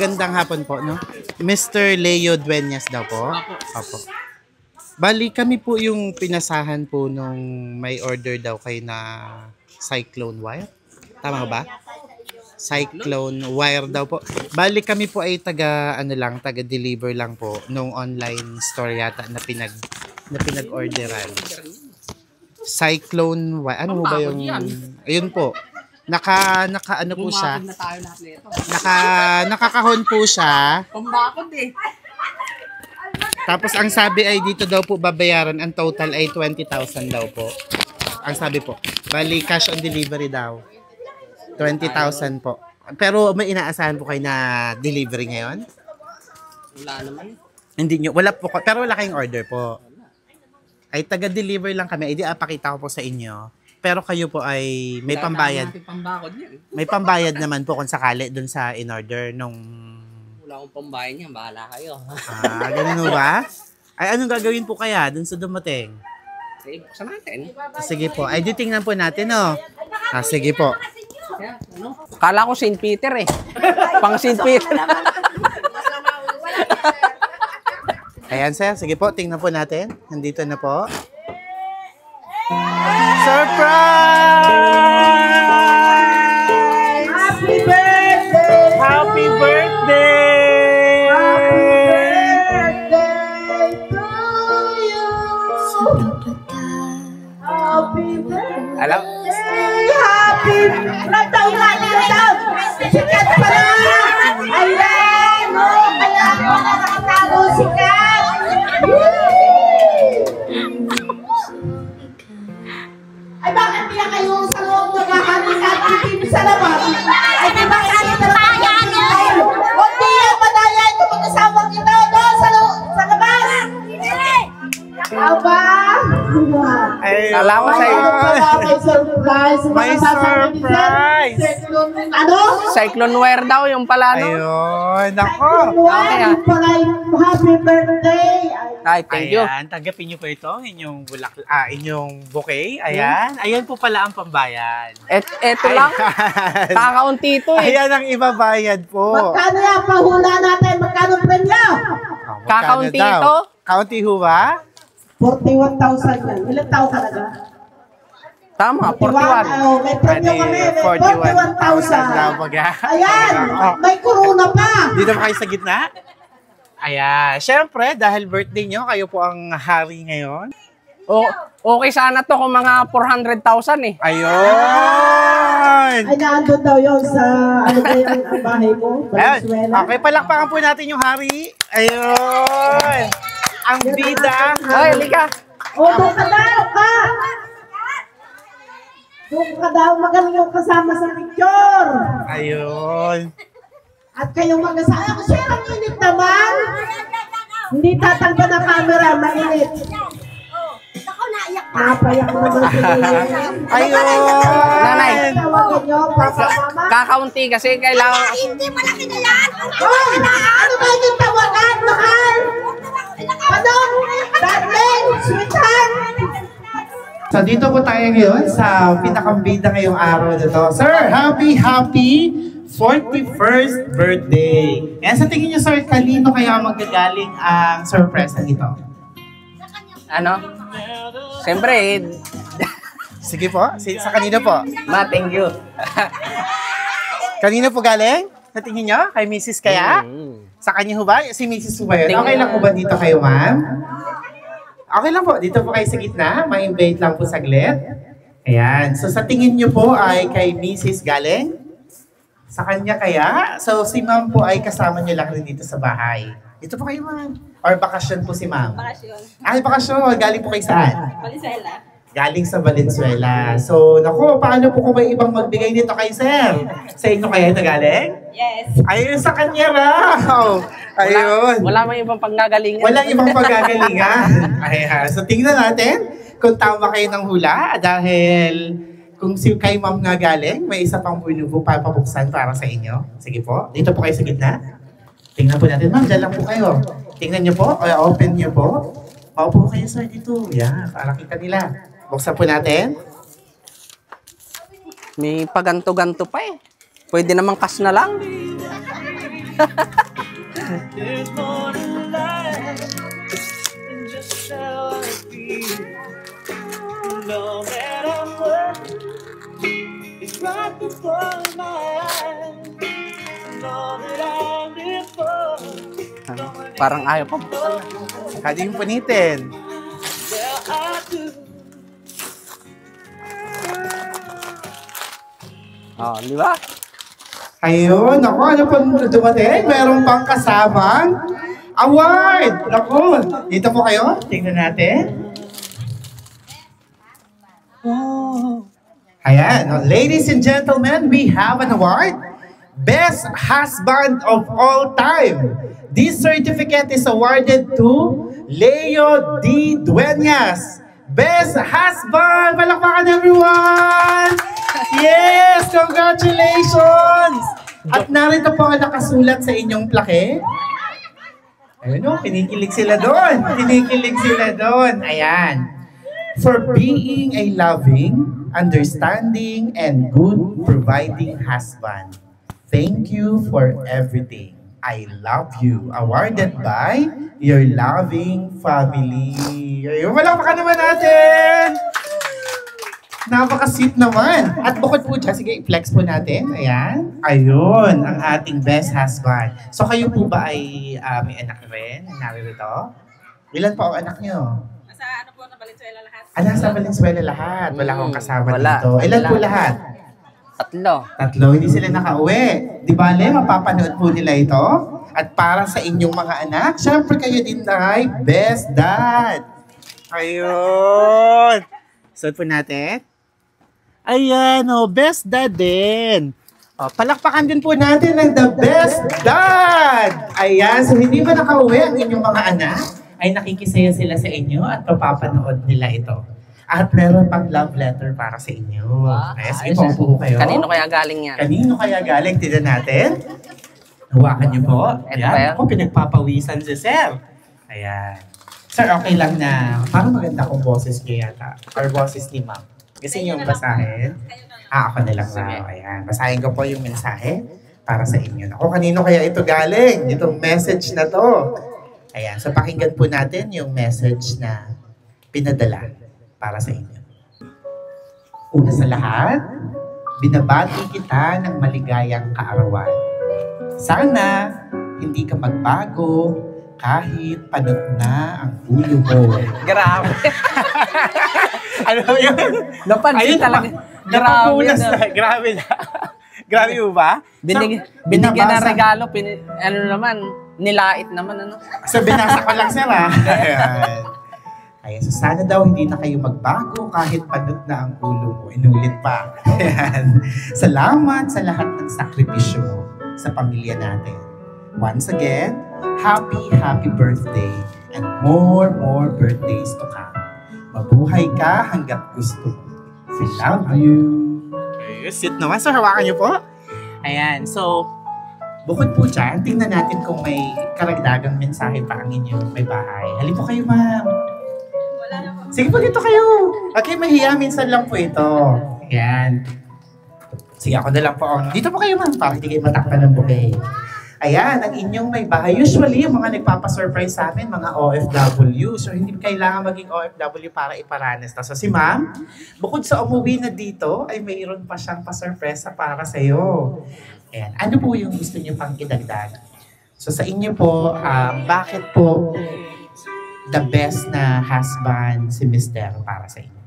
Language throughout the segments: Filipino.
magandang hapon po, no? Mr. Leo Dueñas daw po. Opo. Bali, kami po yung pinasahan po nung may order daw kayo na cyclone wire. Tama ba? Cyclone wire daw po. Bali, kami po ay taga-deliver lang po nung online store yata na pinag-orderan. Cyclone wire. Ano mo ba yung... Ayun po. Ano po siya? Nakakahon po siya. Pambakod eh. Tapos ang sabi ay dito daw po babayaran, ang total ay 20,000 daw po. Ang sabi po. Bali, cash on delivery daw. 20,000 po. Pero may inaasahan po kayo na delivery ngayon? Wala naman. Hindi nyo. Wala po. Pero wala kayong order po. Ay taga-deliver lang kami. Hindi, pakita ko po sa inyo. Pero kayo po ay may pambayad. May pambayad naman po kung sakali dun sa in-order nung... Wala akong pambayad niya. Bahala kayo. Ganun ba? Ay, anong gagawin po kaya dun sa dumating? Eh, buksan natin. Sige po. Ay, tingnan po natin, no? Sige po. Kala ko St. Peter eh. Pang St. Peter. Ayan, sir. Sige po, tingnan po natin. Nandito na po. Surprise! Happy birthday! Happy birthday! Happy birthday to you! Happy birthday! Alam? Happy! Nagtaon ka! Nagtaon! Sikat pa lang! Ayan! Kaya ako na nakatago sikat! Ay, bakit pila kayo sa loob nagkakalikat? Hindi sa labas. Ay, di ba kayo talagang kayo? Huwag yan, madayan ko mag-asawang ito doon sa labas. Aba? Ay, Kala ko sa'yo. May surprise. May surprise. Ano? Cyclone wire daw yung pala, no? Ayun, nako. Happy birthday. Ay, thank you. Ayan, tanggapin niyo po ito, inyong inyong bouquet. Ayan, ayan po pala ang pambayad. Eto lang. Kakaunti ito eh. Ayan ang ibabayad po. Magkano yan? Pahula natin. Magkano premyo? Kakaunti ito? Kaunti ho ba? 41,000 yan. Ilang tao ka na ba? Tama, 41. Oh, may premyo kami. May 41,000. daw pag Ayan, may corona pa. Dito pa kayo sa gitna? Ayan. Siyempre, dahil birthday nyo, kayo po ang hari ngayon. Okay sana to kung mga 400,000 eh. Ayun! Ay, naandun daw yun sa, ano ba yung bahay mo? Ayun. Valenzuela. Okay, palakpakan po natin yung hari. Ayun! Ang bida. Ay, lika. Doon ka daw, ka! Doon ka daw, magaling yung kasama sa picture. Ayun. At kayong mag-asawa, sir, ang init naman. Hindi tatanggal na camera, mainit. Ako naiyak pa. Napayak naman sila. Ayun! Nanay. Tawagan nyo, papa, mama. Kakaunti kasi kailangan... Hindi malaki na yan. Oh, ano ba yung tawagan, mahal? Ano? Darling, sweetheart. So dito po tayo ngayon sa pinakambida ngayong araw na to. Sir, happy 41st birthday! Yan, sa tingin niyo, sir, kanino kaya magagaling ang surprise na ito? Ano? Siyempre, Sige po, sa kanino po? thank you. Kanino po galing? Sa tingin niyo? Kay Mrs. kaya? Sa kanya ho ba? Si Mrs. ho ba yun? Okay lang po ba dito kayo, ma'am? Okay lang po. Dito po kayo sa gitna. Ma-invite lang po saglit. Ayan. So sa tingin niyo po ay kay Mrs. galing? Sa kanya kaya? So si ma'am po ay kasama niyo lang rin dito sa bahay. Dito po kayo, ma'am. Or bakasyon po si ma'am? Bakasyon. Ay, bakasyon. Galing po kayo saan? Valenzuela. Galing sa Valenzuela. So, naku, paano po kung may ibang magbigay nito kay sir? Sa inyo kaya ito galing? Yes. Ayun, sa kanya raw. Ayun. Wala mang ibang panggagalingan. Walang ibang pagkagalingan. Ayan. So, tingnan natin kung tama kayo ng hula dahil kung si kay ma'am nga galing, may isa pang bunubo papabuksan para sa inyo. Sige po. Dito po kayo sa gitna. Tingnan po natin. Ma'am, dyan lang po kayo. Tingnan nyo po. O, open nyo po. Paupo kayo sir dito. Yan. Para kita nila. Buksan po natin. May paganto-ganto pa eh. Pwede namang kas na lang. There's more to life than just how I feel. Know that I'm worth it's right before my eyes. Know that I live for. Parang ayaw pa. Kadi yung punitin. Yeah, I do. Oh, di ba? Ayun, ako, ano pang dumating? Meron pang kasamang award! Ako, dito po kayo. Tingnan natin. Oh. Ayan, oh, ladies and gentlemen, we have an award. Best Husband of All Time. This certificate is awarded to Leo D. Dueñas. Best Husband! Palakpakan everyone! Yes! Congratulations! At narito po ang nakasulat sa inyong plaque. Ayun o, kinikilig sila doon. Kinikilig sila doon. Ayan. For being a loving, understanding, and good providing husband. Thank you for everything. I love you. Awarded by your loving family. Ayun, palakpakan naman natin! Napaka-sweet naman. At bukod po dyan, sige, i-flex po natin. Ayan. Ayun, ang ating best husband. So kayo po ba ay may anak rin? Narito? Ilan po ang anak nyo? Nasa ano po, na Valenzuela lahat. Nasa Valenzuela lahat. Wala akong kasama Wala. dito. Ilan po lahat? 3. Tatlo. Hindi sila nakauwi. Di bale, mapapanood po nila ito. At para sa inyong mga anak, syempre kayo din ay best dad. Ayun. Suot po natin. Ayan, oh, best dad din. Oh, palakpakan din po natin ng the best dad. Ayan, so hindi ba nakauwi ang inyong mga anak? Ay nakikisaya sila sa inyo at papapanood nila ito. At meron pang love letter para sa inyo. Ay, sige, paupo kayo. Kanino kaya galing yan? Kanino kaya galing? Tignan natin. Hawakan niyo po. Ito ba yan? Ako, pinagpapawisan si Sir. Ayan. Sir, okay lang na parang maganda kong boses niyo yata. Or boses ni Ma'am. Gusto niyo yung basahin? Ako na lang raw. Ayan. Basahin ko po yung mensahe para sa inyo. Ako, kanino kaya ito galing? Itong message na to. Ayan. So, pakinggan po natin yung message na pinadala para sa inyo. Una sa lahat, binabati kita ng maligayang kaarawan. Sana hindi ka magbago kahit panot na ang ulo mo. Grabe. Ano yun? Napansin talaga. Napapunas Grabe. na. Grabe na. Grabe mo ba? Binigyan ng binabasa- regalo, ano naman, nilait naman, ano? So, binasa ko lang sir ha. Ayan. Ayan. So, sana daw hindi na kayo magbago kahit panot na ang ulo mo. Inulit pa. Ayan. Salamat sa lahat ng sakripisyo mo sa pamilya natin. Once again, happy birthday and more birthdays to come. Mabuhay ka hanggat gusto mo. We love you. Okay, sit naman. So, hawakan niyo po. Ayan. So, bukod po dyan, tingnan natin kung may karagdagang mensahe pa ang inyong may bahay. Halip po kayo, ma'am. Wala na po. Sige po, dito kayo. Okay, mahiya. Minsan lang po ito. Ayan. Sige, ako na lang po. Dito po kayo, ma'am, para hindi kayo matakpan ng bouquet. Ayan, ang inyong may bahay. Usually, yung mga nagpapasurprise sa amin, mga OFW. So, hindi kailangan maging OFW para iparanas. So, si ma'am, bukod sa umuwi na dito, ay mayroon pa siyang pasurpresa para sa'yo. Ayan, ano po yung gusto niyo pang idagdag? So, sa inyo po, bakit po the best na husband si Mr. para sa inyo?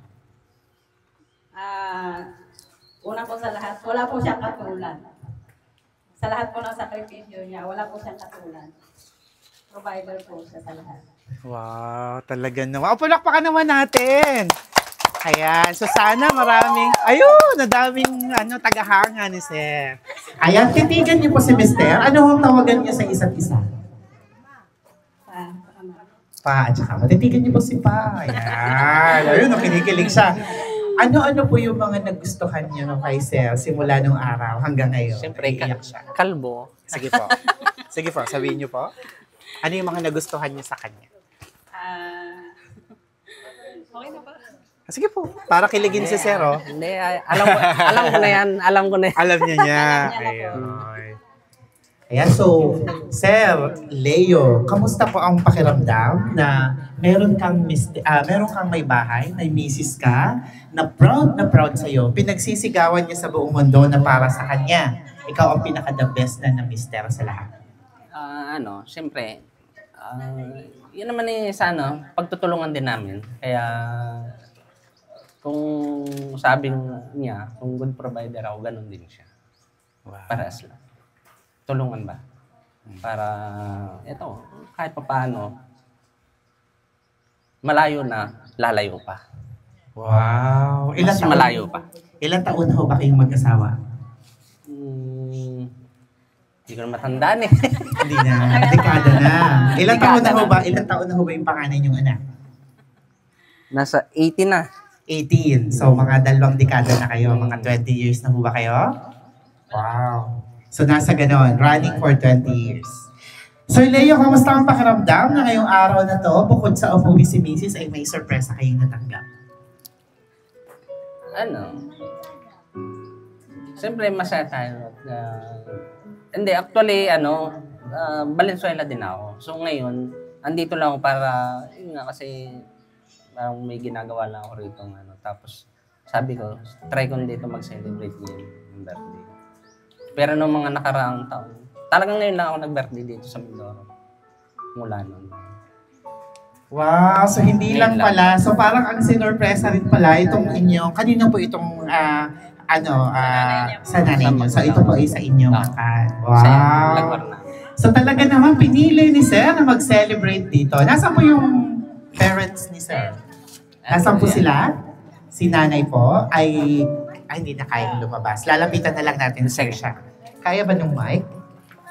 Una po sa lahat, wala po siyang katulad. Sa lahat po ng sakripisyo niya, wala po siyang katulad. Provider po siya sa lahat. Wow, talaga naman. O, palakpakan naman natin. Ayan, so sana maraming, nadaming tagahanga ni Sir. Ayan, titigan niyo po si Mr. Ano ang tawagan niyo sa isa't isa? Pa, at saka matitigan niyo po si Pa. Ayan, ayun, kinikilig siya. Ano-ano po yung mga nagustuhan niyo kay Sir simula nung araw hanggang ngayon? Siyempre, Naiiyak siya. kalbo. Sige po. Sige po, sabihin niyo po. Ano yung mga nagustuhan niyo sa kanya? Okay na ba? Sige po, para kiligin si Sir, oh. Hindi, alam ko na yan. Alam ko na yan. Alam niya niya. Alam niya na po. Ayun. Ayan, so, Sir Leo, kamusta po ang pakiramdam na meron kang may bahay, may misis ka, na proud sa'yo, pinagsisigawan niya sa buong mundo na para sa kanya. Ikaw ang pinaka-the best na mister sa lahat. Siyempre, yun naman sa pagtutulungan din namin. Kaya, kung sabi niya, kung good provider ako, ganun din siya. Wow. Parehas lang. Tulungan ba? Para, kahit papaano, malayo na, lalayo pa. Wow. Mas malayo pa. Ilang taon na ho ba kayong mag-asawa? Hindi ko na matandaan eh. Hindi na. Dekada na. Ilang taon na ho ba yung panganay niyong anak? Nasa 18 na. 18. So, mga 2 dekada na kayo. Mga 20 years na ho ba kayo? Wow. So, nasa ganon. Running for 20 years. So, Leo, kamusta ang pakiramdam na ngayong araw na to, bukod sa umuwi si Mrs. ay may sorpresa kayong natanggap? Siyempre, masaya tayo. Hindi, actually, Valenzuela din ako. So, ngayon, andito lang ako para, yun nga, kasi parang may ginagawa lang ako rito. Tapos, sabi ko, try ko dito mag-celebrate yung birthday. Pero nung mga nakaraang taon, talagang ngayon lang ako nag-birthday dito sa Mindoro. Mula nun. Wow, so hindi lang pala. So parang ang sinorpresa rin pala itong inyong, kanina po itong sa nanay niyo. So ito po ay sa inyong akan. Wow. So talaga naman pinili ni Sir na mag-celebrate dito. Nasaan po yung parents ni Sir? Nasaan po sila? Si nanay po ay hindi na kayang lumabas. Lalapitan na lang natin siya. Kaya ba nung mic?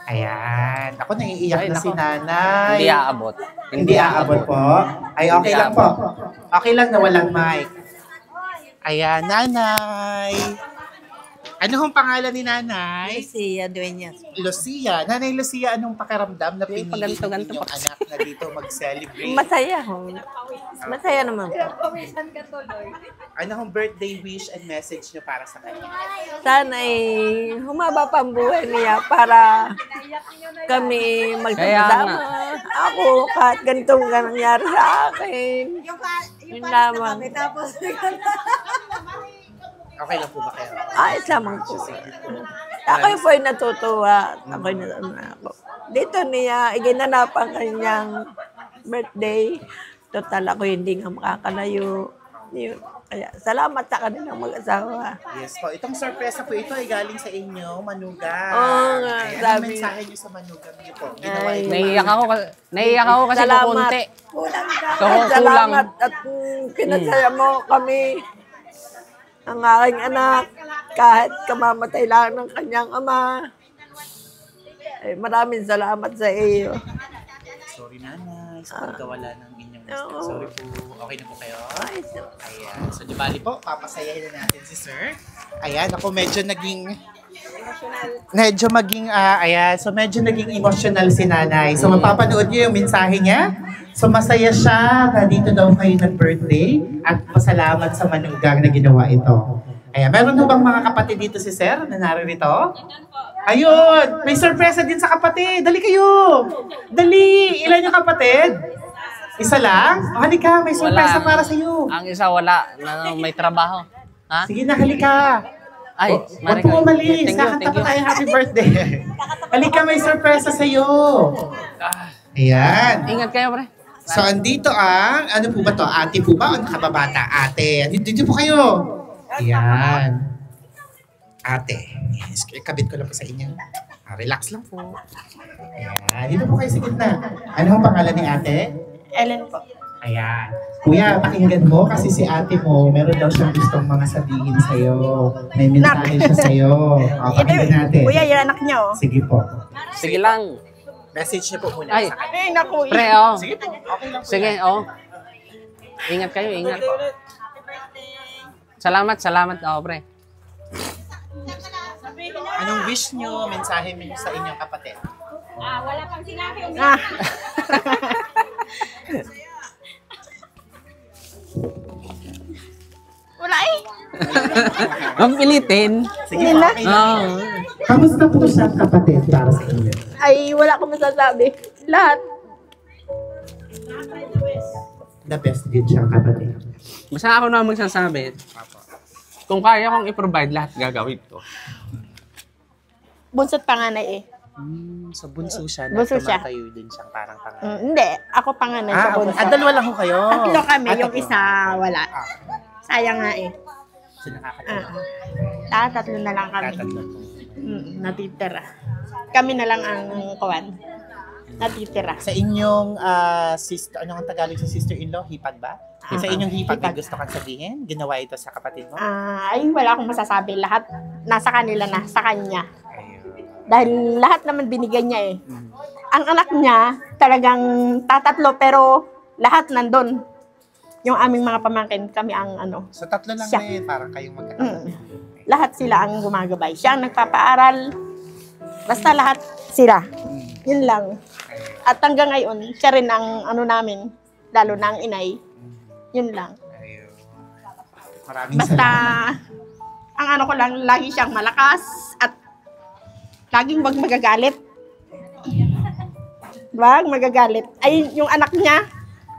Ayan. Ako naiiyak na si nanay. Hindi aabot. Hindi aabot po. Ay, okay lang po. Okay lang na walang mic. Ayan, nanay. Ano hong pangalan ni nanay? Lucia Dueñas. Lucia. Nanay Lucia, anong pakiramdam na pinili paganto-ganto yung anak na dito mag-celebrate? Masaya ho. Masaya naman po. Ano hong birthday wish and message niyo para sa kanya? Sana ay humaba pa ang buhay niya para kami magkasama. Ako, kahit ganitong nangyari sa akin. Yun lamang. Okay lang po ba kayo? Ayos lamang po. Ako'y po'y natutuwa. Ako'y natutuwa ako. Dito niya, iginanap ang kanyang birthday. Total ako hindi nga makakalayo. Yun. Kaya salamat sa kanilang mag-asawa. Yes po. Itong sorpresa po ito ay galing sa inyo, Manugang. Oo nga, Ay, sabi. anong mensahe niyo sa Manugang niyo po? Ay, Naiiyak ako kasi kukunti. Kulang. Salamat at pinasaya mo kami. Ang aking anak, kahit kamamatay lang ng kanyang ama. Ay, maraming salamat sa iyo. Sorry nanay, sa pagkawala ng inyong mister. Sorry po. Okay na po kayo? Ayan. So, di bali po, papasayahin na natin si Sir. Ayan, ako medyo naging emotional si nanay. So, mapapanood niyo yung mensahe niya. So, masaya siya na dito daw kayo nag-birthday at pasalamat sa Manugang na ginawa ito. Ayan, meron ho bang mga kapatid dito si Sir na naririto? Ayun! May sorpresa din sa kapatid! Dali kayo! Dali! Ilan yung kapatid? Isa lang? O, halika, may sorpresa para sa iyo. Ang isa wala, may trabaho. Ha? Sige na, halika. Ay, Huwag po umalis. Kakanta pa tayo happy birthday. Halika, may sorpresa sa iyo. Ayan. Ingat kayo, pre. So, andito ang, ano po ba to? Ate po ba o nakababata? Ate. Dito po kayo. Ayan. Ate. Yes, kabit ko lang po sa inyo. Relax lang po. Ayan. Dito po kayo sa gitna. Ano ang pangalan ni ate? Ellen po. Ayan. Kuya, pakinggan mo kasi si ate mo, meron daw siyang gustong mga sabihin sa'yo. May mensahe siya sa'yo. Pakinggan natin. Kuya, yung anak niyo. Sige po. Sige lang. Message niyo po muna Ay, sa kanya. Ay, naku. pre, oh. Sige po. Okay lang po. Sige, oh. Ingat kayo, ingat. Salamat, oh, pre. Anong wish niyo, mensahe niyo sa inyong kapatid? Wala pang sinabi. Wala eh. Ang pilitin. Sige po, okay lang. Oh. Kamusta po siya kapatid para sa inyo? ay wala akong masasabi. Lahat. The best din siyang kapatid. Basta ako na magsasabi, kung kaya kong i-provide lahat, gagawin ko. Bunso't panganay eh. So bunso siya na Bunso siya. tumatayo din siyang parang panganay. Hindi, ako panganay sa bunso. Dalawa lang ho kayo. Tatlo kami, yung tatlo. isa wala. Sayang nga eh. So nakakatawa. Tatlo na lang kami. Tatatlo po. Natitira. Kami na lang ang kuwan. Natitira. Sa inyong sister, ano ang Tagalog sa sister-in-law? Hipag ba? Sa inyong hipag, may gusto kang sabihin? Ginawa ito sa kapatid mo? Ay, wala akong masasabi. Lahat nasa kanila na, sa kanya. Ayun. Dahil lahat naman binigyan niya eh. Ang anak niya, talagang tatatlo pero lahat nandun. Yung aming mga pamangkin, kami ang ano. So tatlo lang Siya. na yun, parang kayong magkakapatid. Lahat sila ang gumagabay. Siya ang nagpapaaral. Basta lahat sila. Yun lang. At hanggang ngayon, siya rin ang ano namin, lalo na ang inay. Yun lang. Ayun. Maraming Basta, salamat. ang ano ko lang, lagi siyang malakas at laging wag magagalit. Wag magagalit. Ay, yung anak niya,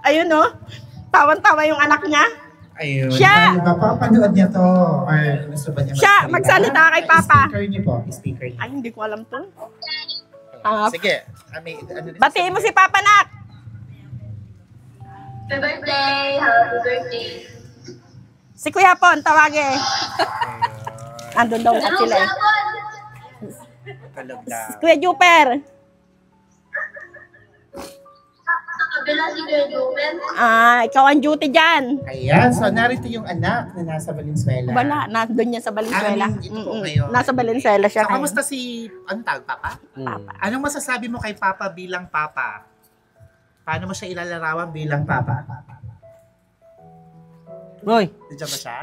ayun oh, tawan-tawa yung anak niya. Ayun. Siya! Paano ba? Papanood niya to? Or gusto ba niya Siya, magsalita kay Papa. Speaker niyo po. Speaker niyo. Ay, hindi ko alam to. Sige. May, ano rin Batiin mo si Papa, Nak! Happy birthday! Happy birthday! Si Kuya Pon, tawagin. Andun daw at sila eh. Kalog daw. Kuya Juper. Kabila si Kuya Juven. Ikaw ang duty dyan. Ayan. So, narito yung anak na nasa Valenzuela. Wala, nandun niya sa Valenzuela. Ito po ngayon. Nasa Valenzuela siya So, ngayon. kamusta si, anong tawag, Papa? Hmm. Anong masasabi mo kay Papa bilang Papa? Paano mo siya ilalarawan bilang Papa? Roy, Nandiyan ba siya?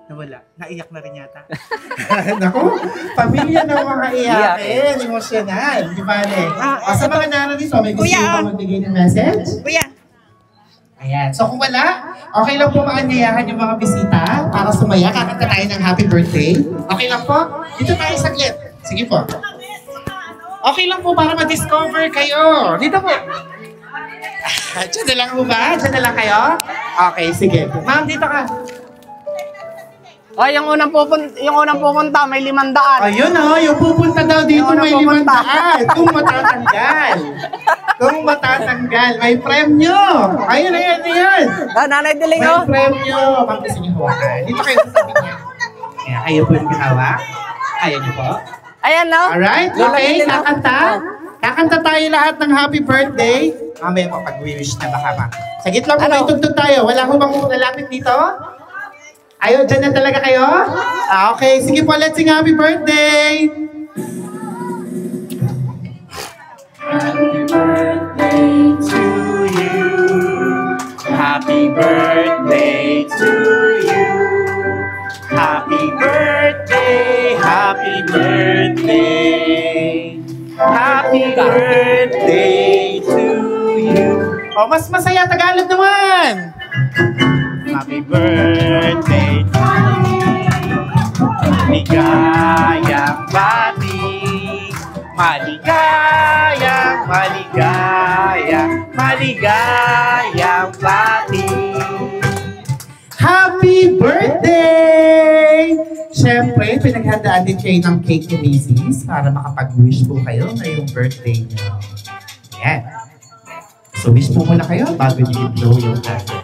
Nawala. Naiyak na rin yata. Naku, pamilya ng mga iyakin. Emosyonal. Di ba, Le? O, sa mga narito, may gusto Kuya, mo magbigay ng message? Kuya, Ayan. So kung wala, okay lang po maanyayahan yung mga bisita para sumaya. Kakanta tayo ng happy birthday. Okay lang po? Dito tayo saglit. Sige po. Okay lang po para ma-discover kayo. Dito po. Diyan na lang po ba? Diyan na lang kayo? Okay, sige. Ma'am, dito ka. Ay, yung unang pupunta, may 500. Ayun o, yung pupunta daw dito Yung may pupunta. 500. Kung matatanggal. Kung matatanggal, may premyo. Ayun, ayan, ayan. Nanay Diling, May oh. premyo. Ma'am, gusto niyo hawakan. Dito kayo sa tabi niya. Ayan, ayaw po yung hawak. Ayaw niyo po. Ayan, no? Alright, Lola okay, Diling, oh. kakanta. Kakanta tayo lahat ng happy birthday. Mamaya po pag-wish na baka ma. Sagit lang po, may tugtog tayo. Wala ko bang lalapit dito? Ayaw, dyan na talaga kayo? Okay, sige po, let's sing happy birthday! Happy birthday to you. Happy birthday to you. Happy birthday, happy birthday. Happy birthday to you. Oh, mas masaya Tagalog naman. Happy birthday to you. Maligayang bati. Maligayang, maligayang, maligayang bati. Happy birthday! Siyempre, pinaghandaan din kayo ng cake ni Macy's para makapag-wish po kayo ngayong birthday niyo. Yan. So, wish po muna kayo bago niyo i-blow yung candle.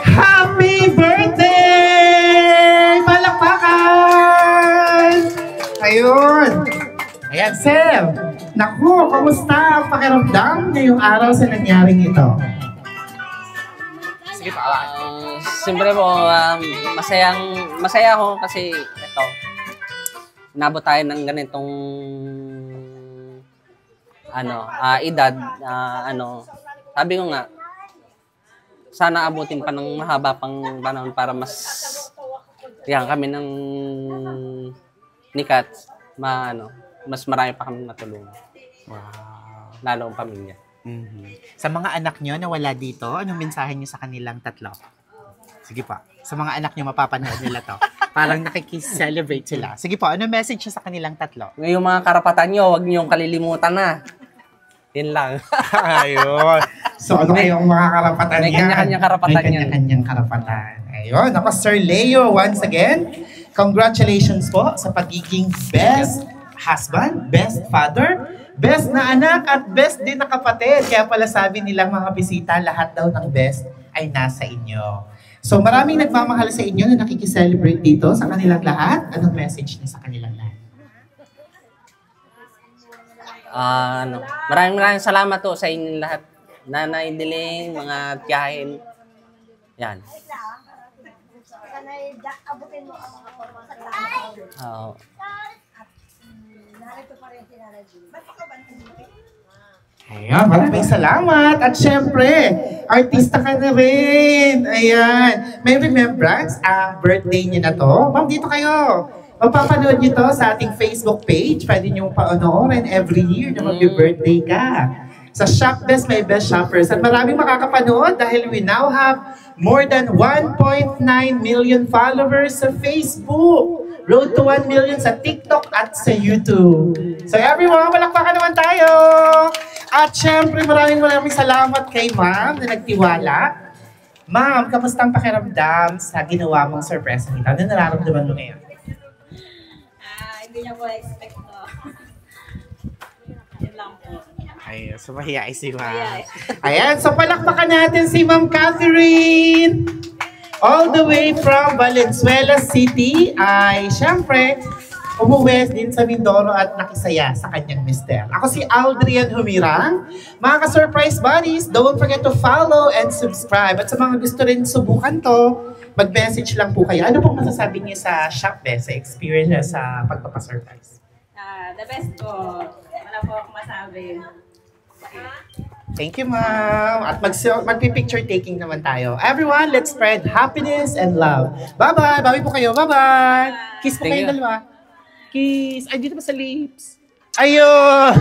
Happy birthday! Palakpakan! Ayun! Ayan, Sir! Naku, kamusta ang pakiramdam ngayong araw sa nangyaring ito? Sige pa, siyempre po, masaya ako kasi ito, nabot tayo ng ganitong edad, sabi ko nga, sana abutin pa ng mahaba pang panahon para mas kami ng nikat, mas marami pa kami matulungan. Wow. Lalo ang pamilya. Sa mga anak nyo na wala dito, anong mensahe nyo sa kanilang tatlo? Sige pa. Sa mga anak nyo, mapapanood nila to. Parang nakikis-celebrate sila. Sige po, ano message niyo sa kanilang tatlo? Ngayong mga karapatan nyo, huwag niyong kalilimutan na. Yun lang. Ayun. So, ano kayong mga karapatan May yan? kanya-kanyang karapatan May yan. kanya-kanyang karapatan. Ayun. Ako, Sir Leo, once again, congratulations po sa pagiging best husband, best father, best na anak, at best din na kapatid. Kaya pala sabi nilang mga bisita, lahat daw ng best ay nasa inyo. So, maraming nagmamahal sa inyo na nakikiselebrate dito sa kanilang lahat. Anong message niyo sa kanilang lahat? Maraming salamat to sa inyong lahat. Nanay, Diling, mga tiyahin. Yan. Oo. Ayan, maraming salamat. At syempre, artista ka na rin. Ayan. May remembrance ang birthday niyo na to. Ma'am, dito kayo. Mapapanood niyo to sa ating Facebook page. Pwede niyo paonoorin every year na mag-birthday ka. Sa Shop Best, may Best Shoppers. At maraming makakapanood dahil we now have more than 1.9 million followers sa Facebook. Road to 1 million sa TikTok at sa YouTube. So everyone, palakpakan naman tayo! At syempre, maraming salamat kay Ma'am na nagtiwala. Ma'am, kamusta ang pakiramdam sa ginawa mong surprise nito? Ano nararamdaman mo ngayon? Hindi niya po expect to. Yun lang po. Ay, so mahiyain si Ma'am. Ayan, so palakpakan natin si Ma'am Catherine! All the way from Valenzuela City ay syempre umuwi din sa Mindoro at nakisaya sa kanyang mister. Ako si Aldrian Humirang. Mga ka-surprise buddies, don't forget to follow and subscribe. At sa mga gusto rin subukan to, mag-message lang po kayo. Ano pong masasabi niyo sa Shop Best, sa experience niya sa pagpapasurprise? The best po. Wala po akong masabi. Thank you, Ma'am. At magpi-picture taking naman tayo. Everyone, let's spread happiness and love. Bye-bye. Bawi po kayo. Bye-bye. Kiss po Thank kayong you. dalawa. Kiss. Ay, dito pa sa lips. Ayun.